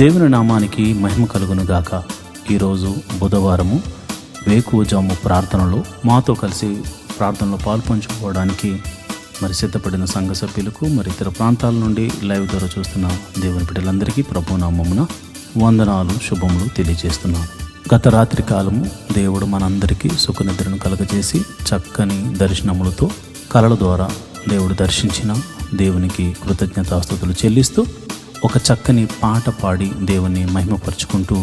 దేవుని నామానికి మహిమ కలుగును గాక. ఈరోజు బుధవారము వేకువజాము ప్రార్థనలో మాతో కలిసి ప్రార్థనలో పాల్పంచుకోవడానికి సిద్ధపడిన సంఘ సభ్యులకు ఇతర ప్రాంతాల నుండి లైవ్ ద్వారా చూస్తున్న దేవుని బిడ్డలందరికీ ప్రభు నామమున వందనాలు శుభములు తెలియజేస్తున్నాను. గత రాత్రి కాలము దేవుడు మనందరికీ సుఖనిద్రను కలుగజేసి చక్కని దర్శనములతో కలల ద్వారా దేవుడు దర్శించిన దేవునికి కృతజ్ఞతాస్తుతులు చెల్లిస్తూ ఒక చక్కని పాట పాడి దేవుని మహిమపరుచుకుంటూ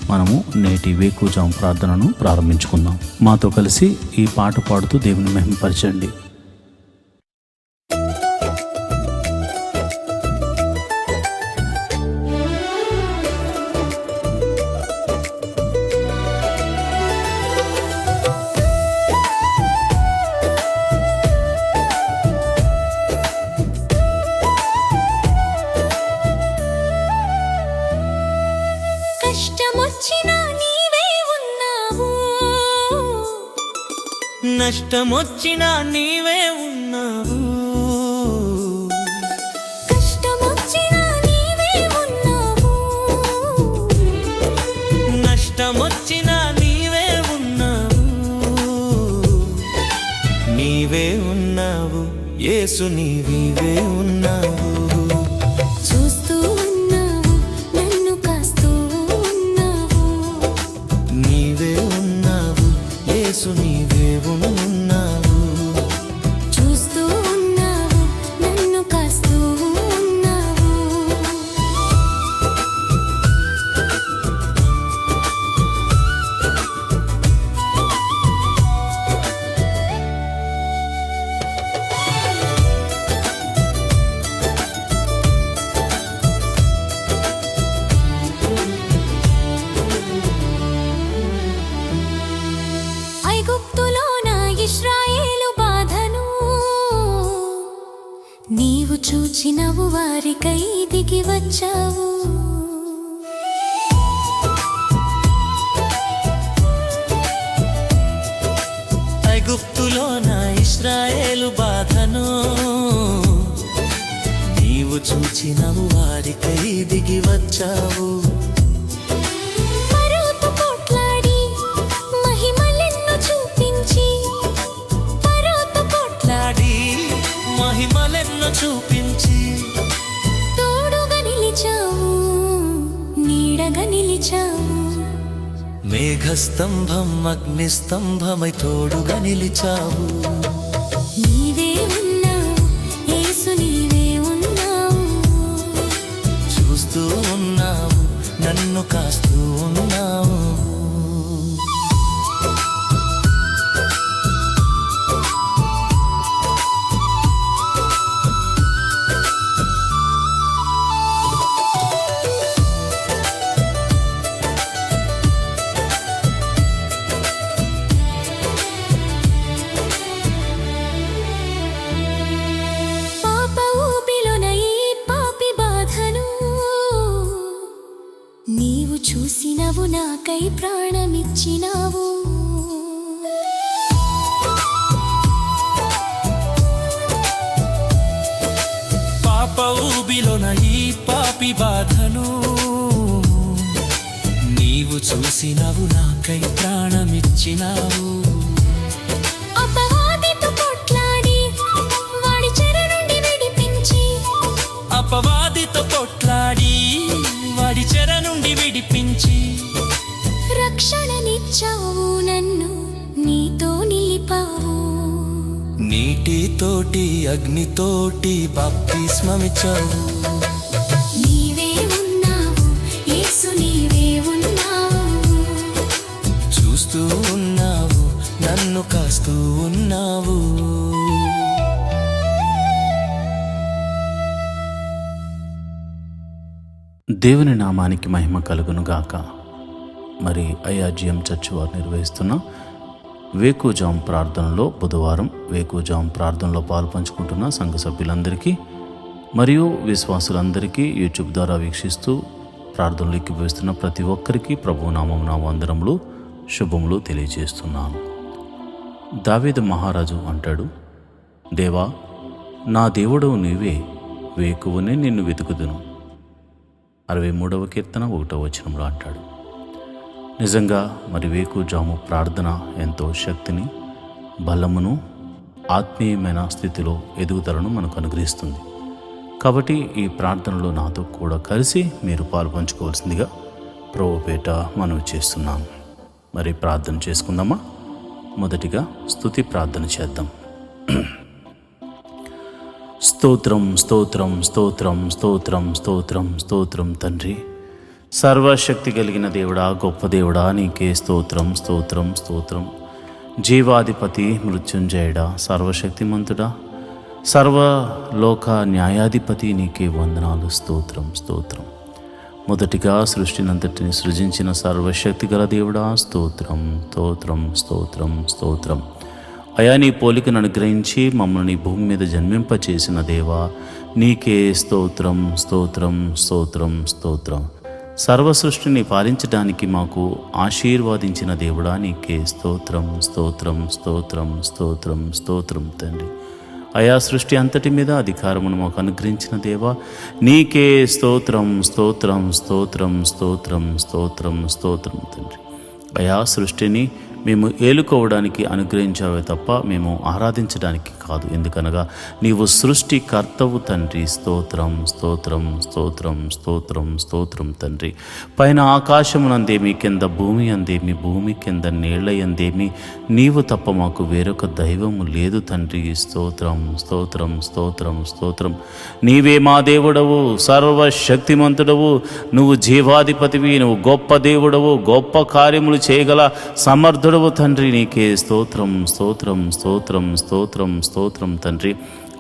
మనము నేటి వేకువజాము ప్రార్థనను ప్రారంభించుకుందాం. మాతో కలిసి ఈ పాట పాడుతూ దేవుని మహిమపరచండి. నష్టమొచ్చినా నీవే ఉన్నావు, కష్టమొచ్చినా నీవే ఉన్నావు, నష్టమొచ్చినా నీవే ఉన్నావు, నీవే ఉన్నావు యేసు, నీవే ఉన్నావు. చూస్తూ ఉన్నావు, నన్ను కాస్తూ ఉన్నావు, నీవే ఉన్నావు యేసు, నీవే ఉన్నావు. చూస్తూ ఉన్నావు, నన్ను కాస్తూ ఉన్నావు. ఐగుప్తులో నా ఇశ్రాయేలు బాధను నీవు చూచినవు, వారికై దిగి వచ్చావు. ఐగుప్తులో నా ఇశ్రాయేలు బాధను నీవు చూచినవు, వారికై దిగి వచ్చావు. పరోతో పోట్లాడి మహిమలెన్నో చూపించి, పరోతో లాడి మహిమలెన్నో చూపించి, తోడుగా నిలిచావు, నీడగా నిలిచావు. మేఘస్తంభం అగ్నిస్తంభమై తోడుగా నిలిచావు. నీవే ఉన్నావు యేసు, నీవే ఉన్నావు, చూస్తూ ఉన్నావు, నన్ను కాస్తూ ఉన్నావు. పాప ఊబిలోన ఈ పాపి బాధను నీవు చూసినవు, నాకై ప్రాణమిచ్చినావు. పాప ఊబిలోన ఈ పాపి బాధను నీవు చూసినవు, నాకై ప్రాణమిచ్చినావు. అపవాదితో పోట్లాడి వాడి చెర నుండి విడిపించి, అపవాదితో కొట్లాడి వాడి చెర నుండి విడిపించి, రక్షణనిచ్చావు, నన్ను నీతో నిలిపావు. నీటితోటి అగ్నితోటి బాప్తిస్మమిచ్చావు. నీవే ఉన్నావు యేసు, నీవే ఉన్నావు, చూస్తూ ఉన్నావు, నన్ను కాస్తూ ఉన్నావు. దేవుని నామానికి మహిమ కలుగును గాక. ఐఆర్జీఎం చర్చ్ వారు నిర్వహిస్తున్న వేకువజాము ప్రార్థనలో బుధవారం వేకువజాము ప్రార్థనలో పాల్పంచుకుంటున్న సంఘ సభ్యులందరికీ మరియు విశ్వాసులందరికీ యూట్యూబ్ ద్వారా వీక్షిస్తూ ప్రార్థనలు ఎక్కివేస్తున్న ప్రతి ఒక్కరికి ప్రభు నామమున వందనములు శుభములు తెలియజేస్తున్నాను. దావీదు మహారాజు అంటాడు, దేవా నా దేవుడవు నీవే, వేకువనే నిన్ను వెతుకుదును. 63వ కీర్తన 1వ వచనంలో అంటాడు. నిజంగా మరి వేకుజాము ప్రార్థన ఎంతో శక్తిని, బలమును, ఆత్మీయమైన స్థితిలో ఎదుగుదలను మనకు అనుగ్రహిస్తుంది. కాబట్టి ఈ ప్రార్థనలో నాతో కూడా కలిసి మీరు పాల్పంచుకోవాల్సిందిగా ప్రభుపేట మనవి చేస్తున్నాను. మరి ప్రార్థన చేసుకుందామా? మొదటిగా స్తుతి ప్రార్థన చేద్దాం. స్తోత్రం స్తోత్రం స్తోత్రం స్తోత్రం స్తోత్రం స్తోత్రం తండ్రి, సర్వశక్తి కలిగిన దేవుడా, గొప్ప దేవుడా, నీకే స్తోత్రం స్తోత్రం స్తోత్రం. జీవాధిపతి, మృత్యుంజయుడా, సర్వశక్తిమంతుడా, సర్వలోక న్యాయాధిపతి, నీకే వందనాలు. స్తోత్రం స్తోత్రం. మొదటిగా సృష్టినంతటిని సృజించిన సర్వశక్తి గల దేవుడా, స్తోత్రం స్తోత్రం స్తోత్రం స్తోత్రం. అయా, నీ పోలికను అనుగ్రహించి మమ్మల్ని భూమి మీద జన్మింపచేసిన దేవా, నీకే స్తోత్రం స్తోత్రం స్తోత్రం స్తోత్రం. సర్వ సృష్టిని పాలించడానికి మాకు ఆశీర్వాదించిన దేవుడా, నీకే స్తోత్రం స్తోత్రం స్తోత్రం స్తోత్రం స్తోత్రం తండ్రి. అయా, సృష్టి అంతటి మీద అధికారమును మాకు అనుగ్రహించిన దేవా, నీకే స్తోత్రం స్తోత్రం స్తోత్రం స్తోత్రం స్తోత్రం స్తోత్రం తండ్రి. అయా, సృష్టిని మేము ఏలుకోవడానికి అనుగ్రహించావే తప్ప మేము ఆరాధించడానికి కాదు. ఎందుకనగా నీవు సృష్టికర్తవు తండ్రి. స్తోత్రం స్తోత్రం స్తోత్రం స్తోత్రం స్తోత్రం తండ్రి. పైన ఆకాశమునందేమి, కింద భూమి అందేమి, భూమి కింద నీళ్ల యందేమి నీవు తప్ప మాకు వేరొక దైవము లేదు తండ్రి. స్తోత్రం స్తోత్రం స్తోత్రం స్తోత్రం. నీవే మా దేవుడవు, సర్వశక్తిమంతుడవు, నువ్వు జీవాధిపతివి, నువ్వు గొప్ప దేవుడవు, గొప్ప కార్యములు చేయగల సమర్థుడవు తండ్రి. నీకే స్తోత్రం స్తోత్రం స్తోత్రం స్తోత్రం స్తోత్రం తండ్రి.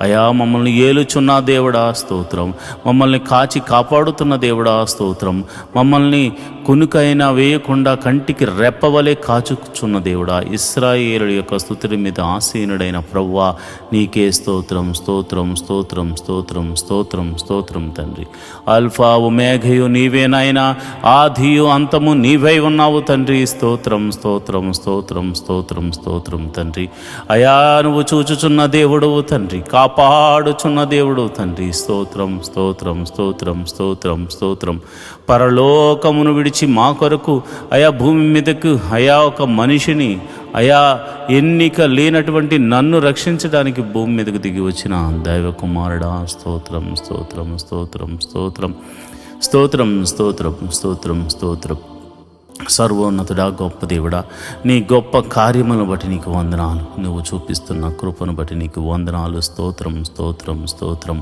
అయా, మమ్మల్ని ఏలుచున్న దేవుడా స్తోత్రం, మమ్మల్ని కాచి కాపాడుతున్న దేవుడా స్తోత్రం, మమ్మల్ని కునుకైనా వేయకుండా కంటికి రెప్పవలే కాచుచున్న దేవుడా, ఇశ్రాయేలుల యొక్క స్తుతుల మీద ఆసీనుడైన ప్రభువా, నీకే స్తోత్రం స్తోత్రం స్తోత్రం స్తోత్రం స్తోత్రం స్తోత్రం తండ్రి. అల్ఫా ఒమేఘయు నీవేనాయనా, ఆదియు అంతము నీవై ఉన్నావు తండ్రి. స్తోత్రం స్తోత్రం స్తోత్రం స్తోత్రం స్తోత్రం తండ్రి. అయా, నువ్వు చూచుచున్న దేవుడవు తండ్రి, కాపాడుచున్న దేవుడు తండ్రి. స్తోత్రం స్తోత్రం స్తోత్రం స్తోత్రం స్తోత్రం. పరలోకమును విడిచి మా కొరకు అయా భూమి మీదకు అయా ఒక మనిషిని, అయా ఎన్నిక లేనటువంటి నన్ను రక్షించడానికి భూమి మీదకు దిగి వచ్చిన దైవ కుమారుడా, స్తోత్రం స్తోత్రం స్తోత్రం స్తోత్రం స్తోత్రం స్తోత్రం స్తోత్రం స్తోత్రం. సర్వోన్నతుడా, గొప్ప దేవుడా, నీ గొప్ప కార్యములను బట్టి నీకు వందనాలు. నువ్వు చూపిస్తున్న కృపను బట్టి నీకు వందనాలు. స్తోత్రం స్తోత్రం స్తోత్రం.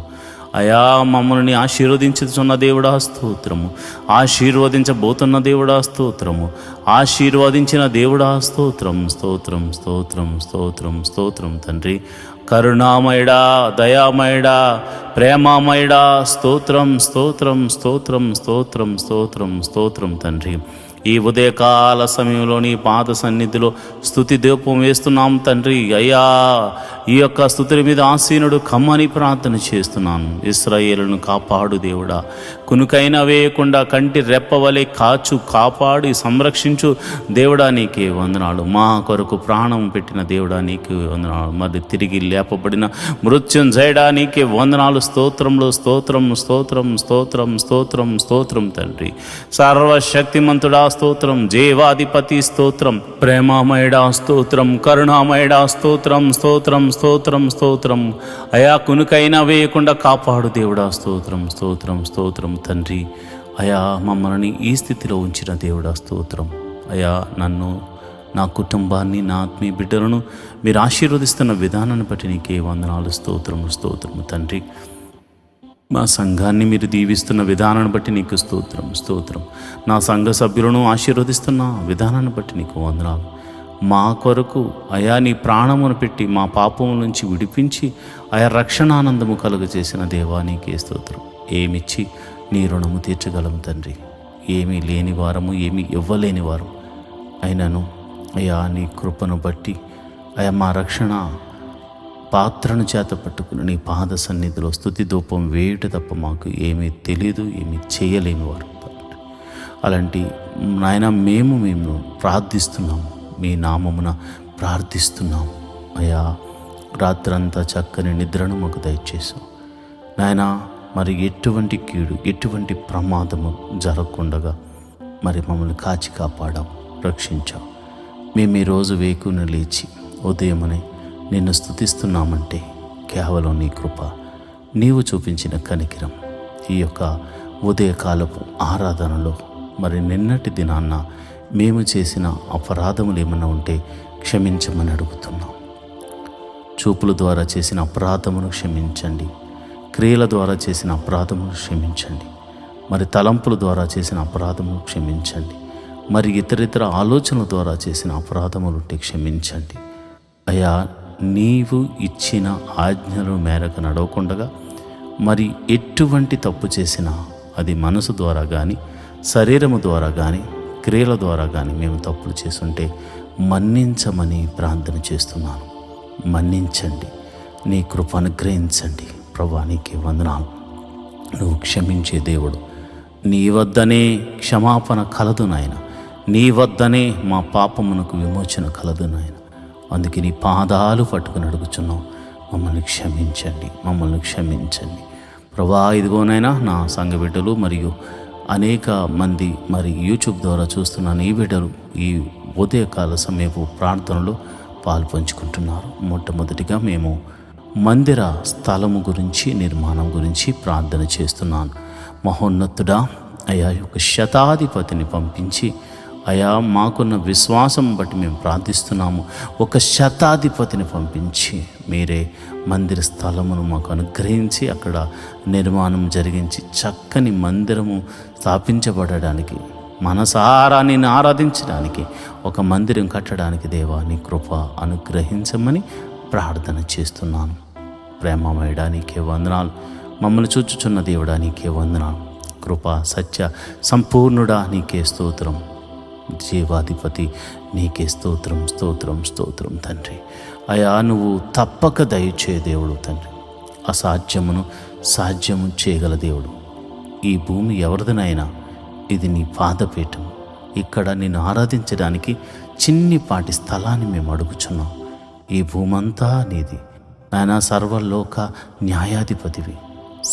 అయా, మమ్మల్ని ఆశీర్వదించుతున్న దేవుడా స్తోత్రము, ఆశీర్వదించబోతున్న దేవుడా స్తోత్రము, ఆశీర్వదించిన దేవుడా స్తోత్రం స్తోత్రం స్తోత్రం స్తోత్రం స్తోత్రం తండ్రి. కరుణామయుడా, దయామయుడా, ప్రేమామయుడా, స్తోత్రం స్తోత్రం స్తోత్రం స్తోత్రం స్తోత్రం స్తోత్రం తండ్రి. ఈ ఉదయకాల సమయంలో నీ పాద సన్నిధిలో స్తుతి దీపం వేస్తున్నాం తండ్రి. అయ్యా, ఈ యొక్క స్తుతుల మీద ఆసీనుడు కమ్మని ప్రార్థన చేస్తున్నాను. ఇశ్రాయేలును కాపాడు దేవుడా, కునుకైనా వేయకుండా కంటి రెప్పవలే కాపాడి సంరక్షించు దేవుడా, నీకే వందనాలు. మా కొరకు ప్రాణం పెట్టిన దేవుడా, నీకే వందనాలు. మరి తిరిగి లేపబడిన మృత్యుంజయుడా, నీకే వందనాలు. స్తోత్రంలో స్తోత్రం స్తోత్రం స్తోత్రం స్తోత్రం స్తోత్రం తండ్రి. సర్వశక్తిమంతుడా స్తోత్రం, జీవాధిపతి స్తోత్రం, ప్రేమామయుడా స్తోత్రం, కరుణామయుడా స్తోత్రం స్తోత్రం స్తోత్రం స్తోత్రం. అయా, కునుకైనా వేయకుండా కాపాడు దేవుడా, స్తోత్రం స్తోత్రం స్తోత్రం తండ్రి. అయా, మమ్మల్ని ఈ స్థితిలో ఉంచిన దేవుడా స్తోత్రం. అయా, నన్ను, నా కుటుంబాన్ని, నా ఆత్మీయ బిడ్డలను మీరు ఆశీర్వదిస్తున్న విధానాన్ని బట్టి నీకే వందనాలు. స్తోత్రం స్తోత్రం తండ్రి. మా సంఘాన్ని మీరు దీవిస్తున్న విధానాన్ని బట్టి నీకు స్తోత్రం స్తోత్రం. నా సంఘ సభ్యులను ఆశీర్వదిస్తున్న విధానాన్ని బట్టి నీకు వందనాలు. మా కొరకు అయా నీ ప్రాణమును పెట్టి మా పాపము నుంచి విడిపించి ఆయా రక్షణానందము కలుగజేసిన దేవా, నీకే స్తోత్రం. ఏమిచ్చి నీ రుణము తీర్చగలము తండ్రి. ఏమీ లేని వారము, ఏమీ ఇవ్వలేని వారం అయినను అయా నీ కృపను బట్టి అయా మా రక్షణ పాత్రను చేత పట్టుకుని నీ పాద సన్నిధిలో స్తుతి ధూపం వేయుట తప్ప మాకు ఏమీ తెలియదు, ఏమీ చేయలేని వారు. అలాంటి నాయన మేము ప్రార్థిస్తున్నాము, మీ నామమున ప్రార్థిస్తున్నాము. అయ్యా, రాత్రంతా చక్కని నిద్రను మాకు దయచేసాం నాయన. మరి ఎటువంటి కీడు ఎటువంటి ప్రమాదము జరగకుండగా మరి మమ్మల్ని కాచి కాపాడాం, రక్షించాం. మేము ఈరోజు వేకున లేచి ఉదయమనే నిన్ను స్తుతిస్తున్నామంటే కేవలం నీ కృప, నీవు చూపించిన కనికిరం. ఈ యొక్క ఉదయకాలపు ఆరాధనలో మరి నిన్నటి దినాన్న మేము చేసిన అపరాధములు ఏమన్నా ఉంటే క్షమించమని అడుగుతున్నాం. చూపుల ద్వారా చేసిన అపరాధమును క్షమించండి, క్రియల ద్వారా చేసిన అపరాధమును క్షమించండి, మరి తలంపుల ద్వారా చేసిన అపరాధమును క్షమించండి, మరి ఇతరితర ఆలోచనల ద్వారా చేసిన అపరాధములు ఉంటే క్షమించండి. అయ్యా, నీవు ఇచ్చిన ఆజ్ఞల మేరకు నడవకుండగా మరి ఎటువంటి తప్పు చేసినా అది మనసు ద్వారా కానీ శరీరము ద్వారా కానీ క్రియల ద్వారా కానీ మేము తప్పులు చేసుంటే మన్నించమని ప్రార్థన చేస్తున్నాను. మన్నించండి, నీ కృప అనుగ్రహించండి. ప్రభువా, నీకే వందనాలు. నువ్వు క్షమించే దేవుడు. నీ వద్దనే క్షమాపణ కలదు నాయన, నీ వద్దనే మా పాపమునకు విమోచన కలదు నాయన. అందుకే నీ పాదాలు పట్టుకుని అడుగుచున్నాం, మమ్మల్ని క్షమించండి, మమ్మల్ని క్షమించండి. ప్రభువా, ఇదిగోనైనా నా సంఘ బిడ్డలు మరియు అనేక మంది మరి యూట్యూబ్ ద్వారా చూస్తున్న నీ బిడ్డలు ఈ ఉదయకాల సమయపు ప్రార్థనలో పాలు పంచుకుంటున్నారు. మొట్టమొదటిగా మేము మందిర స్థలము గురించి, నిర్మాణం గురించి ప్రార్థన చేస్తున్నాను. మహోన్నతుడా, అయా యొక్క శతాధిపతిని పంపించి, అయా మాకున్న విశ్వాసం బట్టి మేము ప్రార్థిస్తున్నాము. ఒక శతాధిపతిని పంపించి మీరే మందిర స్థలమును మాకు అనుగ్రహించి అక్కడ నిర్మాణం జరిగించి చక్కని మందిరము స్థాపించబడడానికి, మనసారా నిన్ను ఆరాధించడానికి, ఒక మందిరం కట్టడానికి దేవా నీ కృప అనుగ్రహించమని ప్రార్థన చేస్తున్నాను. ప్రేమమయుడా, నీకే వందనాలు. మమ్మల్ని చూచుచున్న దేవుడా, నీకే వందనాలు. కృప సత్య సంపూర్ణుడా, నీకే స్తోత్రం. జీవాధిపతి, నీకే స్తోత్రం, స్తోత్రం, స్తోత్రం తండ్రి. అయా, నువ్వు తప్పక దయచే దేవుడు తండ్రి. అసాధ్యమును సాధ్యము చేయగల దేవుడు. ఈ భూమి ఎవరిదనైనా ఇది నీ పాదపీఠం. ఇక్కడ నిన్ను ఆరాధించడానికి చిన్నిపాటి స్థలాన్ని మేము అడుగుచున్నాం. ఈ భూమంతా నీది నాయన. సర్వలోక న్యాయాధిపతివి,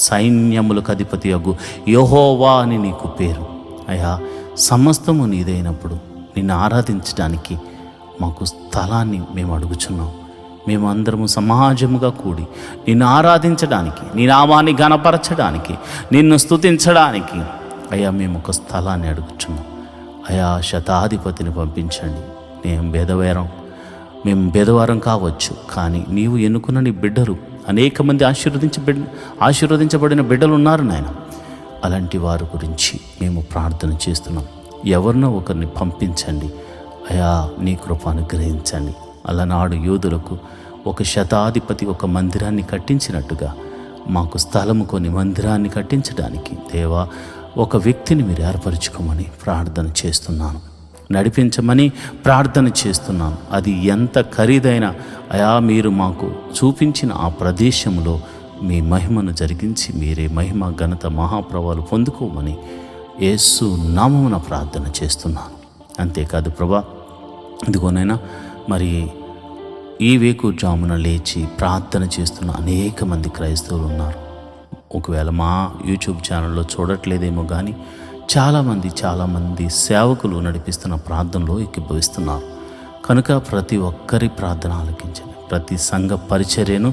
సైన్యములకు అధిపతి అగు యెహోవా అని నీకు పేరు. అయా, సమస్తము నీదైనప్పుడు నిన్ను ఆరాధించడానికి మాకు స్థలాన్ని మేము అడుగుచున్నాం. మేము అందరము సమాజముగా కూడి నిన్ను ఆరాధించడానికి, నీ నామాన్ని ఘనపరచడానికి, నిన్ను స్తుతించడానికి అయ్యా మేము ఒక స్థలాన్ని అడుగుచున్నాం. అయా, శతాధిపతిని పంపించండి. మేము భేదవారం కావచ్చు, కానీ నీవు ఎన్నుకున్న నీ బిడ్డలు అనేక మంది ఆశీర్వదించబడిన బిడ్డలు ఉన్నారు నాయన. అలాంటి వారి గురించి మేము ప్రార్థన చేస్తున్నాం. ఎవరినో ఒకరిని పంపించండి అయా, నీ కృప అనుగ్రహించండి. అలనాడు యోధులకు ఒక శతాధిపతి ఒక మందిరాన్ని కట్టించినట్టుగా మాకు స్థలము కొని మందిరాన్ని కట్టించడానికి దేవా ఒక వ్యక్తిని మీరు ఏర్పరచుకోమని ప్రార్థన చేస్తున్నాను. నడిపించమని ప్రార్థన చేస్తున్నాను. అది ఎంత ఖరీదైన అయా, మీరు మాకు చూపించిన ఆ ప్రదేశంలో మీ మహిమను జరిగించి మీరే మహిమ ఘనత మహాప్రభావాలు పొందుకోమని యేసు నామమున ప్రార్థన చేస్తున్నాను. అంతేకాదు ప్రభా, ఇదిగోనైనా మరి ఈ వేకుజామున లేచి ప్రార్థన చేస్తున్న అనేక మంది క్రైస్తవులు ఉన్నారు. ఒకవేళ మా యూట్యూబ్ ఛానల్లో చూడట్లేదేమో కానీ చాలామంది సేవకులు నడిపిస్తున్న ప్రార్థనలో ఎక్కిభవిస్తున్నారు. కనుక ప్రతి ఒక్కరి ప్రార్థన ఆలకించండి. ప్రతి సంఘ పరిచర్యను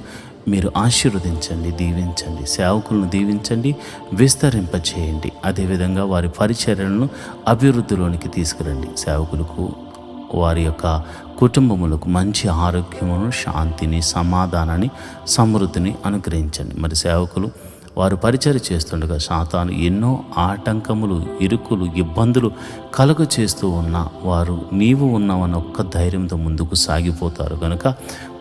మీరు ఆశీర్వదించండి, దీవించండి. సేవకులను దీవించండి, విస్తరింపచేయండి. అదేవిధంగా వారి పరిచర్యలను అభివృద్ధిలోనికి తీసుకురండి. సేవకులకు, వారి యొక్క కుటుంబములకు మంచి ఆరోగ్యమును, శాంతిని, సమాధానాన్ని, సమృద్ధిని అనుగ్రహించండి. మరి సేవకులు వారు పరిచర్య చేస్తుండగా సాతాను ఎన్నో ఆటంకములు, ఇరుకులు, ఇబ్బందులు కలుగ చేస్తూ ఉన్న వారు నీవు ఉన్నావన్న ఒక్క ధైర్యంతో ముందుకు సాగిపోతారు. కనుక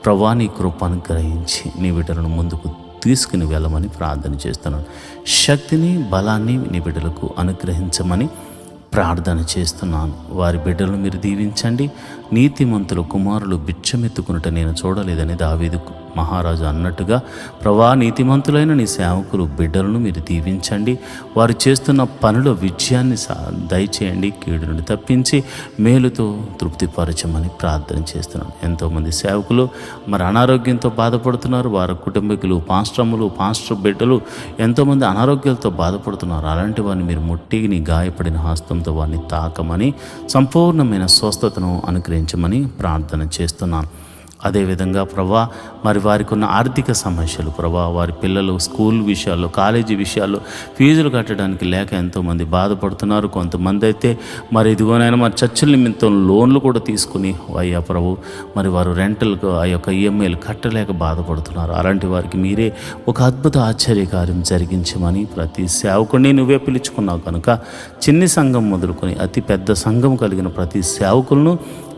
ప్రభువా, నీ కృప అనుగ్రహించి నీ బిడ్డలను ముందుకు తీసుకుని వెళ్ళమని ప్రార్థన చేస్తున్నాను. శక్తిని, బలాన్ని నీ బిడ్డలకు అనుగ్రహించమని ప్రార్థన చేస్తున్నాను. వారి బిడ్డలను మీరు దీవించండి. నీతిమంతుల కుమారులు బిచ్చమెత్తుకునుట నేను చూడలేదని దావీదు మహారాజు అన్నట్టుగా ప్రభా, నీతిమంతులైన నీ సేవకులు బిడ్డలను మీరు దీవించండి. వారు చేస్తున్న పనుల విజయాన్ని దయచేయండి. కీడు నుండి తప్పించి మేలుతో తృప్తిపరచమని ప్రార్థన చేస్తున్నాను. ఎంతోమంది సేవకులు మరి అనారోగ్యంతో బాధపడుతున్నారు. వారి కుటుంబీకులు, పాస్టర్ బిడ్డలు ఎంతోమంది అనారోగ్యాలతో బాధపడుతున్నారు. అలాంటి వారిని మీరు ముట్టి నీ గాయపడిన హస్తంతో వారిని తాకమని, సంపూర్ణమైన స్వస్థతను అనుగ్రహించమని ప్రార్థన చేస్తున్నాను. అదేవిధంగా ప్రభా, మరి వారికి ఉన్న ఆర్థిక సమస్యలు ప్రభా, వారి పిల్లలు స్కూల్ విషయాల్లో, కాలేజీ విషయాల్లో ఫీజులు కట్టడానికి లేక ఎంతోమంది బాధపడుతున్నారు. కొంతమంది అయితే మరి ఇదిగోనైనా మరి చర్చల నిమిత్తం లోన్లు కూడా తీసుకుని అయ్యా ప్రభు, మరి వారు రెంటల్కు ఆ యొక్క ఈఎంఐలు కట్టలేక బాధపడుతున్నారు. అలాంటి వారికి మీరే ఒక అద్భుత ఆశ్చర్యకార్యం జరిగించమని ప్రతి సేవకుడిని నువ్వే పిలుచుకున్నావు కనుక చిన్ని సంఘం మొదలుకొని అతి పెద్ద సంఘం కలిగిన ప్రతి సేవకులను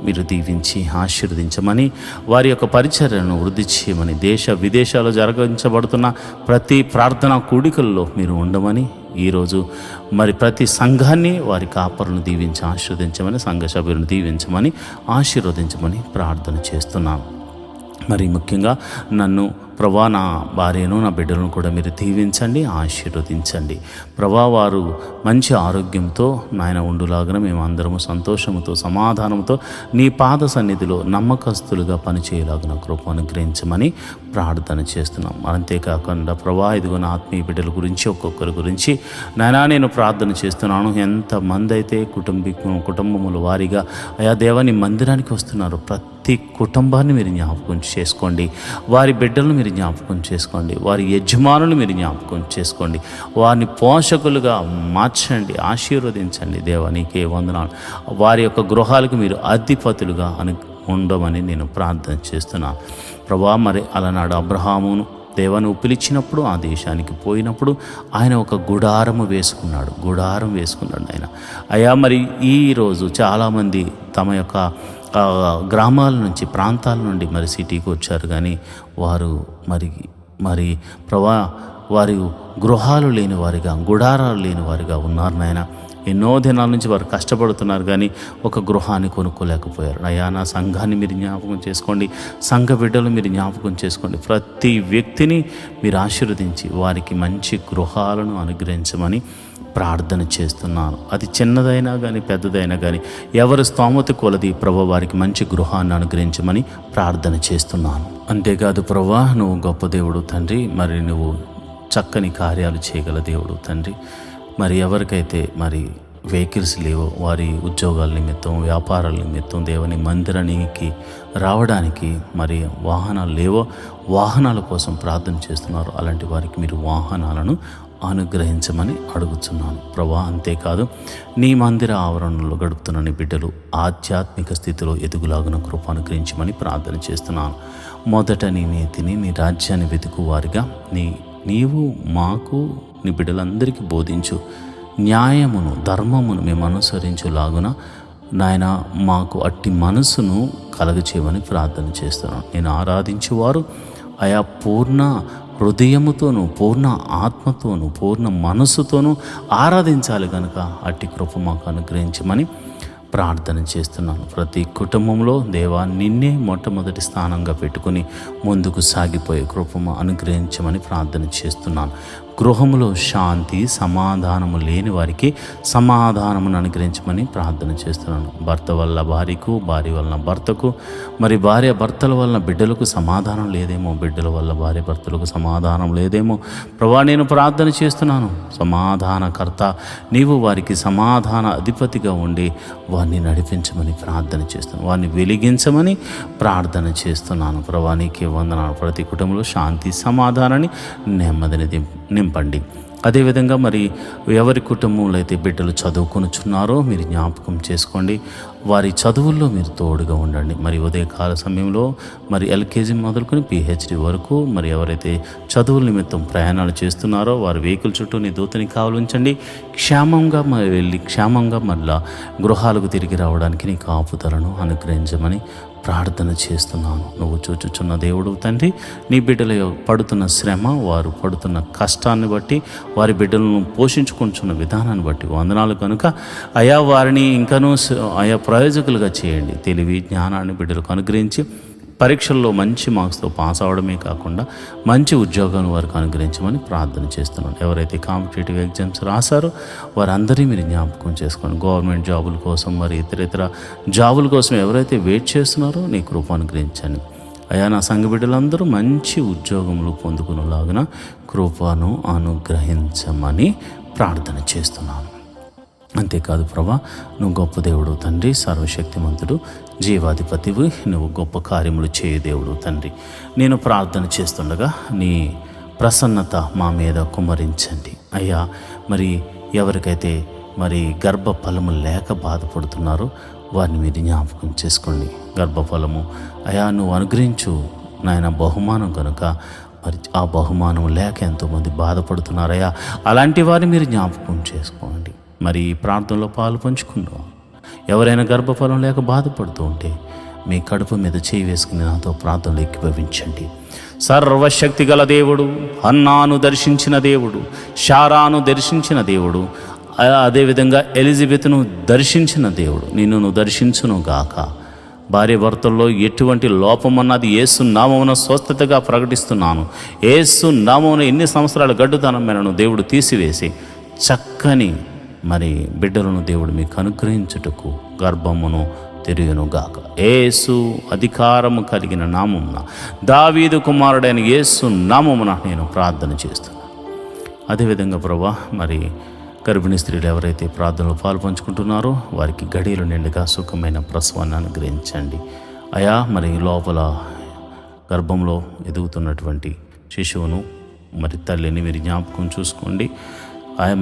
మీరు దీవించి ఆశీర్వదించమని, వారి యొక్క పరిచర్యను వృద్ధి చేయమని, దేశ విదేశాల్లో జరిగించబడుతున్న ప్రతి ప్రార్థనా కూడికల్లో మీరు ఉండమని, ఈరోజు మరి ప్రతి సంఘాన్ని వారి కాపరులను దీవించి ఆశీర్వదించమని, సంఘ సభ్యులను దీవించమని ఆశీర్వదించమని ప్రార్థన చేస్తున్నాను. మరి ముఖ్యంగా నన్ను ప్రభా, నా భార్యను, నా బిడ్డలను కూడా మీరు దీవించండి, ఆశీర్వదించండి. ప్రభా, వారు మంచి ఆరోగ్యంతో నాయన ఉండులాగా మేము అందరము సంతోషంతో, సమాధానంతో నీ పాద సన్నిధిలో నమ్మకస్తులుగా పనిచేయలాగిన కృప అనుగ్రహించమని ప్రార్థన చేస్తున్నాం. అంతేకాకుండా ప్రభా, ఇదిగో నా ఆత్మీయ బిడ్డల గురించి ఒక్కొక్కరి గురించి నాయనా నేను ప్రార్థన చేస్తున్నాను. ఎంతమంది అయితే కుటుంబముల వారిగా అయా దేవా నీ మందిరానికి వస్తున్నారు, ప్రతి కుటుంబాన్ని మీరు జ్ఞాపకం చేసుకోండి. వారి బిడ్డలను మీరు జ్ఞాపకం చేసుకోండి. వారి యజమానులు మీరు జ్ఞాపకం చేసుకోండి. వారిని పోషకులుగా మార్చండి, ఆశీర్వదించండి. దేవా నీకే వందనాలు. వారి యొక్క గృహాలకు మీరు అధిపతులుగా ఉండమని నేను ప్రార్థన చేస్తున్నాను. ప్రభా, మరి అలనాడు అబ్రహామును దేవాను పిలిచినప్పుడు ఆ దేశానికి పోయినప్పుడు ఆయన ఒక గుడారం వేసుకున్నాడు ఆయన. అయ్యా, మరి ఈరోజు చాలామంది తమ యొక్క గ్రామాల నుంచి, ప్రాంతాల నుండి మరి సిటీకి వచ్చారు, కానీ వారు మరి ప్రభా, వారి గృహాలు లేని వారిగా, గుడారాలు లేని వారిగా ఉన్నారు నాయన. ఎన్నో దినాల నుంచి వారు కష్టపడుతున్నారు, కానీ ఒక గృహాన్ని కొనుక్కోలేకపోయారు. అయ్యా, నా సంఘాన్ని మీరు జ్ఞాపకం చేసుకోండి, సంఘ బిడ్డలు మీరు జ్ఞాపకం చేసుకోండి. ప్రతి వ్యక్తిని మీరు ఆశీర్వదించి వారికి మంచి గృహాలను అనుగ్రహించమని ప్రార్థన చేస్తున్నాను. అది చిన్నదైనా కానీ పెద్దదైనా కానీ ఎవరి స్తోమత కొలది ప్రభు వారికి మంచి గృహాన్ని అనుగ్రహించమని ప్రార్థన చేస్తున్నాను. అంతేకాదు ప్రభా, నువ్వు గొప్ప దేవుడు తండ్రి, మరి నువ్వు చక్కని కార్యాలు చేయగల దేవుడు తండ్రి. మరి ఎవరికైతే మరి వెహికల్స్ లేవో, వారి ఉద్యోగాల నిమిత్తం, వ్యాపారాల నిమిత్తం దేవుని మందిరానికి రావడానికి మరి వాహనాలు లేవో, వాహనాల కోసం ప్రార్థన చేస్తున్నారు. అలాంటి వారికి మీరు వాహనాలను అనుగ్రహించమని అడుగుతున్నాను ప్రభా. అంతేకాదు నీ మందిర ఆవరణలో గడుపుతున్న నీ బిడ్డలు ఆధ్యాత్మిక స్థితిలో ఎదుగులాగున కృప అనుగ్రహించమని ప్రార్థన చేస్తున్నాను. మొదట నీ నీతిని, నీ రాజ్యాన్ని వెతుకు వారిగా నీవు మాకు, నీ బిడ్డలందరికీ బోధించు. న్యాయమును, ధర్మమును మేము అనుసరించులాగున నాయన మాకు అట్టి మనసును కలగచేయమని ప్రార్థన చేస్తున్నాను. నేను ఆరాధించువారు ఆయా పూర్ణ హృదయముతోనూ, పూర్ణ ఆత్మతోనూ, పూర్ణ మనస్సుతోనూ ఆరాధించాలి కనుక అట్టి కృప మాకు అనుగ్రహించమని ప్రార్థన చేస్తున్నాను. ప్రతి కుటుంబంలో దేవా నిన్నే మొట్టమొదటి స్థానంగా పెట్టుకుని ముందుకు సాగిపోయే కృపము అనుగ్రహించమని ప్రార్థన చేస్తున్నాను. గృహములో శాంతి సమాధానము లేని వారికి సమాధానమును అనుగ్రహించమని ప్రార్థన చేస్తున్నాను. భర్త వల్ల భార్యకు, భార్య వలన భర్తకు, మరి భార్య భర్తల వలన బిడ్డలకు సమాధానం లేదేమో, బిడ్డల వల్ల భార్య భర్తలకు సమాధానం లేదేమో. ప్రభా, నేను ప్రార్థన చేస్తున్నాను. సమాధానకర్త నీవు వారికి సమాధాన అధిపతిగా ఉండి వారిని నడిపించమని ప్రార్థన చేస్తున్నాను. వారిని వెలిగించమని ప్రార్థన చేస్తున్నాను. ప్రభా, నీకే వందనాలు. ప్రతి కుటుంబంలో శాంతి సమాధానాన్ని, నెమ్మదిని నింపండి. అదేవిధంగా మరి ఎవరి కుటుంబంలో అయితే బిడ్డలు చదువుకొనుచున్నారో మీరు జ్ఞాపకం చేసుకోండి. వారి చదువుల్లో మీరు తోడుగా ఉండండి. మరి ఉదయకాల సమయంలో మరి ఎల్కేజీ మొదలుకొని పిహెచ్డి వరకు మరి ఎవరైతే చదువుల నిమిత్తం ప్రయాణాలు చేస్తున్నారో వారి వెహికల్ చుట్టూ నీ దూతని కావలించండి. క్షేమంగా మరి వెళ్ళి క్షేమంగా మళ్ళా గృహాలకు తిరిగి రావడానికి నీ కాపుదలను అనుగ్రహించమని ప్రార్థన చేస్తున్నాను. నువ్వు చూచుచున్న దేవుడు తండ్రి, నీ బిడ్డల పడుతున్న శ్రమ, వారు పడుతున్న కష్టాన్ని బట్టి, వారి బిడ్డలను పోషించుకుంటున్న విధానాన్ని బట్టి వందనాలు కనుక అయా వారిని ఇంకనూ ఆయా ప్రయోజకులుగా చేయండి. తెలివి జ్ఞానాన్ని బిడ్డలకు అనుగ్రహించి పరీక్షల్లో మంచి మార్క్స్తో పాస్ అవడమే కాకుండా మంచి ఉద్యోగాన్ని వారికి అనుగ్రహించమని ప్రార్థన చేస్తున్నాను. ఎవరైతే కాంపిటేటివ్ ఎగ్జామ్స్ రాశారో వారందరినీ మీరు జ్ఞాపకం చేసుకోండి. గవర్నమెంట్ జాబుల కోసం మరి ఇతర జాబుల కోసం ఎవరైతే వెయిట్ చేస్తున్నారో నీ కృప అనుగ్రహించండి. అయా నా సంఘ బిడ్డలందరూ మంచి ఉద్యోగములు పొందుకునేలాగున కృపను అనుగ్రహించమని ప్రార్థన చేస్తున్నాను. అంతేకాదు ప్రభా, నువ్వు గొప్ప దేవుడు తండ్రి, సర్వశక్తిమంతుడు, జీవాధిపతివి, నువ్వు గొప్ప కార్యములు చేయ దేవుడు తండ్రి. నేను ప్రార్థన చేస్తుండగా నీ ప్రసన్నత మా మీద కుమ్మరించండి అయ్యా. మరి ఎవరికైతే మరి గర్భఫలము లేక బాధపడుతున్నారో వారిని మీరు జ్ఞాపకం చేసుకోండి. గర్భఫలము అయా నువ్వు అనుగ్రహించు నాయన బహుమానం కనుక మరి ఆ బహుమానం లేక ఎంతోమంది బాధపడుతున్నారయ్యా. అలాంటి వారిని మీరు జ్ఞాపకం చేసుకోండి. మరి ఈ ప్రార్థనలో పాలు పంచుకుందాం. ఎవరైనా గర్భఫలం లేక బాధపడుతూ ఉంటే మీ కడుపు మీద చేయి వేసుకుని నాతో ప్రార్థనలు ఏకీభవించండి. సర్వశక్తి గల దేవుడు, హన్నాను దర్శించిన దేవుడు, శారాను దర్శించిన దేవుడు, అదేవిధంగా ఎలిజబెత్ను దర్శించిన దేవుడు నిన్ను దర్శించును గాక. భార్య భర్తల్లో ఎటువంటి లోపమన్నది యేసు నామమున స్వస్థతగా ప్రకటిస్తున్నాను. యేసు నామమున ఎన్ని సంవత్సరాల గడ్డుతనమైనను దేవుడు తీసివేసి చక్కని మరి బిడ్డలను దేవుడు మీకు అనుగ్రహించుటకు గర్భమును తెరుగునుగాక. యేసు అధికారము కలిగిన నామమున, దావీదు కుమారుడైన యేసు నామమున నేను ప్రార్థన చేస్తున్నాను. అదేవిధంగా ప్రభా, మరి గర్భిణీ స్త్రీలు ఎవరైతే ప్రార్థనలో పాల్పంచుకుంటున్నారో వారికి గడియలు నిండుగా సుఖమైన ప్రసవాన్ని అనుగ్రహించండి అయా. మరి లోపల గర్భంలో ఎదుగుతున్నటువంటి శిశువును మరి తల్లిని మీరు జ్ఞాపకం చూసుకోండి.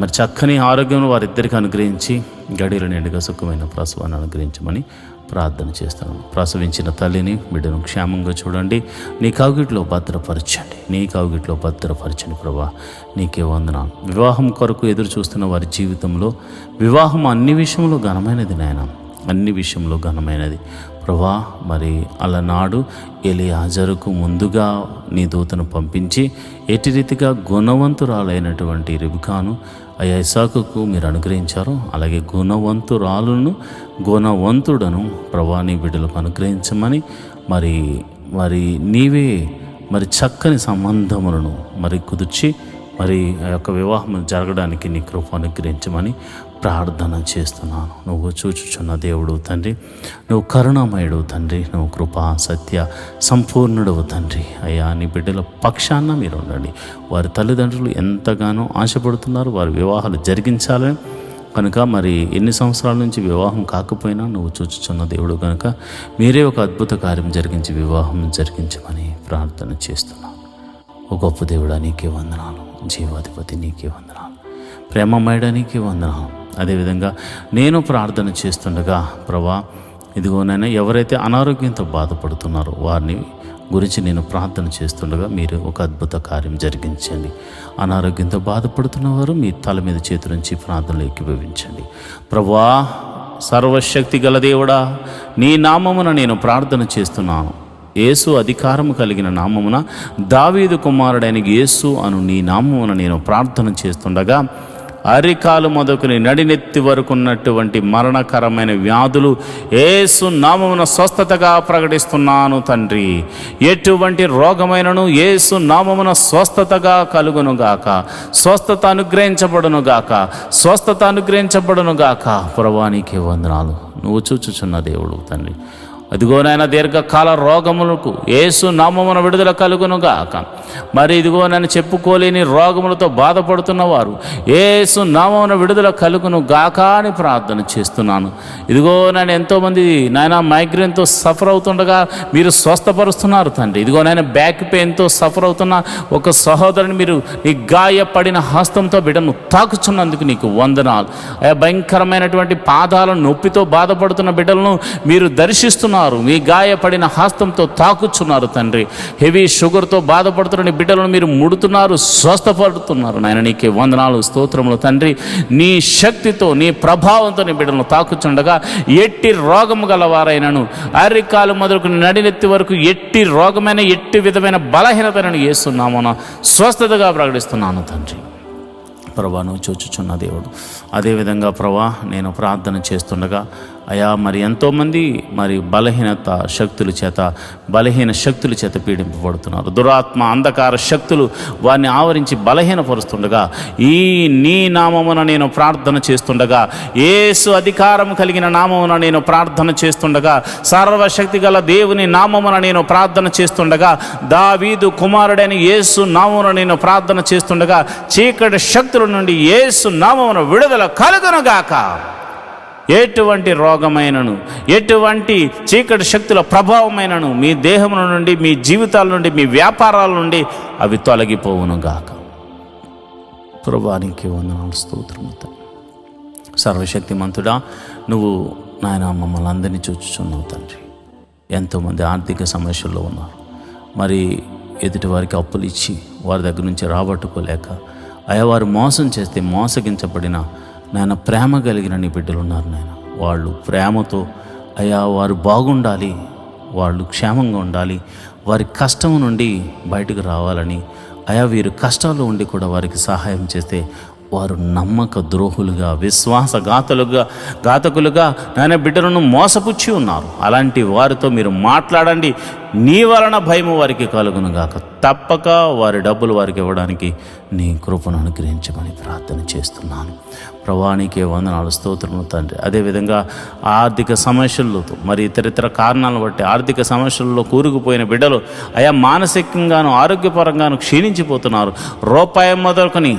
మరి చక్కని ఆరోగ్యం వారిద్దరికి అనుగ్రహించి గడియలు నిండుగా సుఖమైన ప్రసవాన్ని అనుగ్రహించమని ప్రార్థన చేస్తాను. ప్రసవించిన తల్లిని బిడ్డను క్షేమంగా చూడండి. నీ కౌగిట్లో భద్రపరచండి ప్రభా. నీకే వందనాలు. వివాహం కొరకు ఎదురు చూస్తున్న వారి జీవితంలో వివాహం అన్ని విషయంలో ఘనమైనది నాయన, అన్ని విషయంలో ఘనమైనది ప్రభా. మరి అలనాడు ఎలియాజరుకు ముందుగా నీ దూతను పంపించి ఎట్టి రీతిగా గుణవంతురాలైనటువంటి రిబికాను అయ్యా ఇస్సాకుకు మీరు అనుగ్రహించారు, అలాగే గుణవంతుడను ప్రభా నీ బిడ్డలకు అనుగ్రహించమని మరి నీవే మరి చక్కని సంబంధములను మరి కుదిర్చి మరి ఆ యొక్క వివాహం జరగడానికి నీ కృప అనుగ్రహించమని ప్రార్థన చేస్తున్నాను. నువ్వు చూచుచున్న దేవుడు తండ్రి, నువ్వు కరుణామయుడు తండ్రి, నువ్వు కృపా సత్య సంపూర్ణుడవు తండ్రి. అయ్యా నీ బిడ్డల పక్షాన మీరు ఉండండి. వారి తల్లిదండ్రులు ఎంతగానో ఆశపడుతున్నారు వారి వివాహాలు జరిగించాలని కనుక మరి ఎన్ని సంవత్సరాల నుంచి వివాహం కాకపోయినా నువ్వు చూచుచున్న దేవుడు కనుక మీరే ఒక అద్భుత కార్యం జరిగించి వివాహం జరిగించమని ప్రార్థన చేస్తున్నాను. ఓ గొప్ప దేవుడా నీకే వందనాలు, జీవాధిపతి నీకే వందనాలు, ప్రేమమయుడా నీకే వందనాలు. అదేవిధంగా నేను ప్రార్థన చేస్తుండగా ప్రభా ఇదిగోనైనా ఎవరైతే అనారోగ్యంతో బాధపడుతున్నారో వారిని గురించి నేను ప్రార్థన చేస్తుండగా మీరు ఒక అద్భుత కార్యం జరిగించండి. అనారోగ్యంతో బాధపడుతున్న వారు మీ తల మీద చేతులుంచి ప్రార్థనలు ఏకీభవించండి. ప్రభువా సర్వశక్తి గల దేవుడా, నీ నామమున నేను ప్రార్థన చేస్తున్నాను. యేసు అధికారము కలిగిన నామమున, దావీదు కుమారుడైన యేసు అను నీ నామమున నేను ప్రార్థన చేస్తుండగా అరికాలు మొదలుకొని నడినెత్తి వరకు ఉన్నటువంటి మరణకరమైన వ్యాధులు యేసు నామమున స్వస్థతగా ప్రకటిస్తున్నాను తండ్రి. ఎటువంటి రోగమైనను యేసు నామమున స్వస్థతగా కలుగునుగాక, స్వస్థత అనుగ్రహించబడునుగాక. ప్రభువానికి వందనాలు. నువ్వు చూచుచున్న దేవుడు తండ్రి. అదిగోనైనా దీర్ఘకాల రోగములకు యేసు నామమున విడుదల కలుగునుగాక. మరి ఇదిగో నన్ను చెప్పుకోలేని రోగములతో బాధపడుతున్న వారు యేసు నామమున విడుదల కలుగును గాక అని ప్రార్థన చేస్తున్నాను. ఇదిగో నేను ఎంతోమంది నాయన మైగ్రేన్తో సఫర్ అవుతుండగా మీరు స్వస్థపరుస్తున్నారు తండ్రి. ఇదిగో నాయన బ్యాక్ పెయిన్తో సఫర్ అవుతున్న ఒక సహోదరుని మీరు నీ గాయపడిన హస్తంతో బిడ్డను తాకుచున్నందుకు నీకు వందనాలు. భయంకరమైనటువంటి పాదాల నొప్పితో బాధపడుతున్న బిడ్డలను మీరు దర్శిస్తున్నారు, మీ గాయపడిన హస్తంతో తాకుచున్నారు తండ్రి. హెవీ షుగర్తో బాధపడుతున్న బిడ్డలను మీరు ముడుతున్నారు, స్వస్థపడుతున్నారు నాయన. నీకే వందనాలు, స్తోత్రములు తండ్రి. నీ శక్తితో నీ ప్రభావంతో నీ బిడ్డలను తాకుచుండగా ఎట్టి రోగము గలవారైనను అరికాలు మొదలుకు నడినెత్తి వరకు ఎట్టి రోగమైన ఎట్టి విధమైన బలహీనతను యేసునామమున స్వస్థతగా ప్రకటిస్తున్నాను తండ్రి. ప్రభా నువ్వు చూచుచున్న దేవుడు. అదేవిధంగా ప్రభా నేను ప్రార్థన చేస్తుండగా అయా మరి ఎంతోమంది మరి బలహీన శక్తుల చేత పీడింపబడుతున్నారు. దురాత్మ అంధకార శక్తులు వారిని ఆవరించి బలహీనపరుస్తుండగా ఈ నీ నామమున నేను ప్రార్థన చేస్తుండగా, యేసు అధికారం కలిగిన నామమున నేను ప్రార్థన చేస్తుండగా, సర్వశక్తి గల దేవుని నామమున నేను ప్రార్థన చేస్తుండగా, దావీదు కుమారుడైన యేసు నామమున నేను ప్రార్థన చేస్తుండగా చీకటి శక్తుల నుండి యేసు నామమున విడుదల కలుగునుగాక. ఎటువంటి రోగమైనను ఎటువంటి చీకటి శక్తుల ప్రభావమైనను మీ దేహముల నుండి, మీ జీవితాల నుండి, మీ వ్యాపారాల నుండి అవి తొలగిపోవును గాక. ప్రభువానికి వందనాలు, స్తోత్రము. సర్వశక్తిమంతుడా నువ్వు నాయన మమ్మల్ని అందరినీ చూచుచున్నావు తండ్రి. ఎంతోమంది ఆర్థిక సమస్యల్లో ఉన్నారు. మరి ఎదుటి వారికి అప్పులు ఇచ్చి వారి దగ్గర నుంచి రాబట్టుకోలేక అయా వారు మోసం చేస్తే మోసగించబడిన నాయన ప్రేమ కలిగిన నీ బిడ్డలు ఉన్నారు నాయన. వాళ్ళు ప్రేమతో అయ్యా వారు బాగుండాలి, వాళ్ళు క్షేమంగా ఉండాలి, వారి కష్టం నుండి బయటకు రావాలని అయా వీరు కష్టాల్లో ఉండి కూడా వారికి సహాయం చేస్తే వారు నమ్మక ద్రోహులుగా, ఘాతకులుగా నాయన బిడ్డలను మోసపుచ్చి ఉన్నారు. అలాంటి వారితో మీరు మాట్లాడండి. నీ వలన భయము వారికి కలుగును గాక. తప్పక వారి డబ్బులు వారికి ఇవ్వడానికి నీ కృపను అనుగ్రహించమని ప్రార్థన చేస్తున్నాను. ప్రభువానికి వందనాలు, స్తోత్రములు తండ్రి. అదేవిధంగా ఆర్థిక సమస్యలతో మరి ఇతరితర కారణాలను బట్టి ఆర్థిక సమస్యల్లో కూరుకుపోయిన బిడ్డలు అయా మానసికంగాను ఆరోగ్యపరంగాను క్షీణించిపోతున్నారు. రూపాయి మొదలుకొని